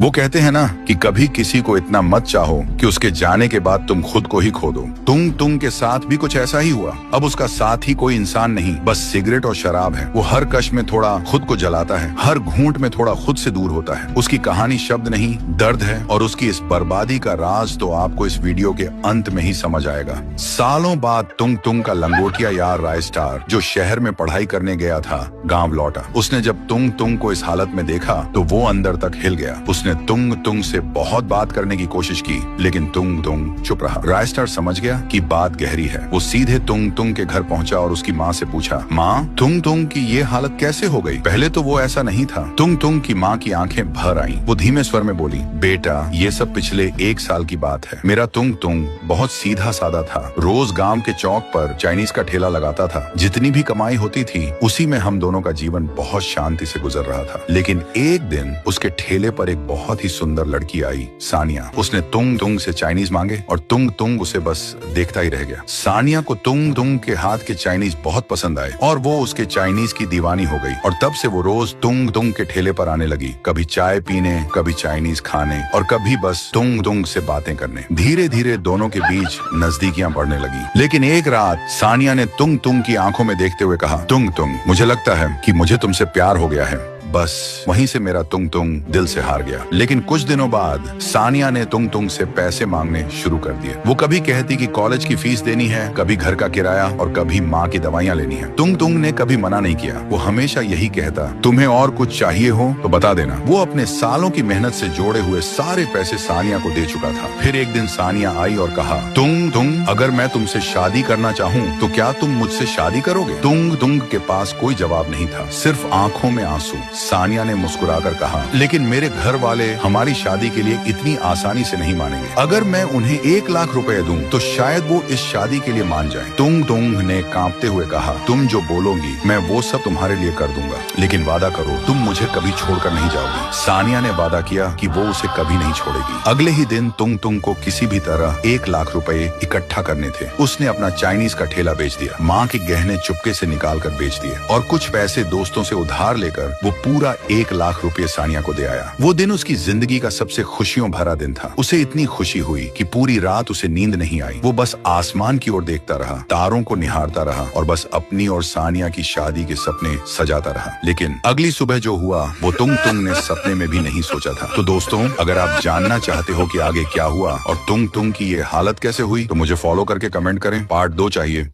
वो कहते हैं ना कि कभी किसी को इतना मत चाहो कि उसके जाने के बाद तुम खुद को ही खो दो। तुंग तुंग के साथ भी कुछ ऐसा ही हुआ। अब उसका साथ ही कोई इंसान नहीं, बस सिगरेट और शराब है। वो हर कश में थोड़ा खुद को जलाता है, हर घूंट में थोड़ा खुद से दूर होता है। उसकी कहानी शब्द नहीं, दर्द है, और उसकी इस बर्बादी का राज तो आपको इस वीडियो के अंत में ही समझ आएगा। सालों बाद तुंग तुंग का लंगोटिया यार रायस्टार, जो शहर में पढ़ाई करने गया था, गांव लौटा। उसने जब तुंग तुंग को इस हालत में देखा तो वो अंदर तक हिल गया। उसने तुंग तुंग से बहुत बात करने की कोशिश की, लेकिन तुंग तुंग चुप रहा। रायस्टार समझ गया कि बात गहरी है। वो सीधे तुंग तुंग के घर पहुंचा और उसकी माँ से पूछा, माँ, तुंग तुंग की ये हालत कैसे हो गई? पहले तो वो ऐसा नहीं था। तुंग तुंग की माँ की आंखें भर आईं। वो धीमे स्वर में बोली, बेटा, ये सब पिछले 1 साल की बात है। मेरा तुंग तुंग बहुत सीधा साधा था। रोज गांव के चौक पर चाइनीज का ठेला लगाता था। जितनी भी कमाई होती थी उसी में हम दोनों का जीवन बहुत शांति से गुजर रहा था। लेकिन एक दिन उसके ठेले पर एक बहुत ही सुंदर लड़की आई, सानिया। उसने तुंग तुंग से चाइनीज मांगे और तुंग तुंग उसे बस देखता ही रह गया। सानिया को तुंग तुंग के हाथ के चाइनीज बहुत पसंद आए और वो उसके चाइनीज की दीवानी हो गई। और तब से वो रोज तुंग तुंग के ठेले पर आने लगी, कभी चाय पीने, कभी चाइनीज खाने और कभी बस तुंग तुंग से बातें करने। धीरे धीरे दोनों के बीच नजदीकियां बढ़ने लगी। लेकिन एक रात सानिया ने तुंग तुंग की आंखों में देखते हुए कहा, तुंग तुंग, मुझे लगता है कि मुझे तुमसे प्यार हो गया है। बस वहीं से मेरा तुंग तुंग दिल से हार गया। लेकिन कुछ दिनों बाद सानिया ने तुंग तुंग से पैसे मांगने शुरू कर दिए। वो कभी कहती कि कॉलेज की फीस देनी है, कभी घर का किराया और कभी माँ की दवाइयाँ लेनी है। तुंग तुंग ने कभी मना नहीं किया। वो हमेशा यही कहता, तुम्हें और कुछ चाहिए हो तो बता देना। वो अपने सालों की मेहनत से जोड़े हुए सारे पैसे सानिया को दे चुका था। फिर एक दिन सानिया आई और कहा, तुंग तुंग, अगर मैं तुमसे शादी करना चाहूँ तो क्या तुम मुझसे शादी करोगे? तुंग तुंग के पास कोई जवाब नहीं था, सिर्फ आंखों में आंसू। सानिया ने मुस्कुराकर कहा, लेकिन मेरे घर वाले हमारी शादी के लिए इतनी आसानी से नहीं मानेंगे। अगर मैं उन्हें 1 लाख रुपए दूं तो शायद वो इस शादी के लिए मान जाएं। तुंग तुंग ने कांपते हुए कहा, तुम जो बोलोगी मैं वो सब तुम्हारे लिए कर दूंगा, लेकिन वादा करो तुम मुझे कभी छोड़कर नहीं जाओगी। सानिया ने वादा किया कि वो उसे कभी नहीं छोड़ेगी। अगले ही दिन तुंग तुंग को किसी भी तरह 1 लाख रुपए इकट्ठा करने थे। उसने अपना चाइनीज का ठेला बेच दिया, माँ के गहने चुपके से निकाल कर बेच दिए और कुछ पैसे दोस्तों से उधार लेकर वो पूरा 1 लाख रुपए सानिया को दे आया। वो दिन उसकी जिंदगी का सबसे खुशियों भरा दिन था। उसे इतनी खुशी हुई कि पूरी रात उसे नींद नहीं आई। वो बस आसमान की ओर देखता रहा, तारों को निहारता रहा और बस अपनी और सानिया की शादी के सपने सजाता रहा। लेकिन अगली सुबह जो हुआ वो तुंग तुंग ने सपने में भी नहीं सोचा था। तो दोस्तों, अगर आप जानना चाहते हो कि आगे क्या हुआ और तुंग तुंग की ये हालत कैसे हुई तो मुझे फॉलो करके कमेंट करें। पार्ट 2 चाहिए।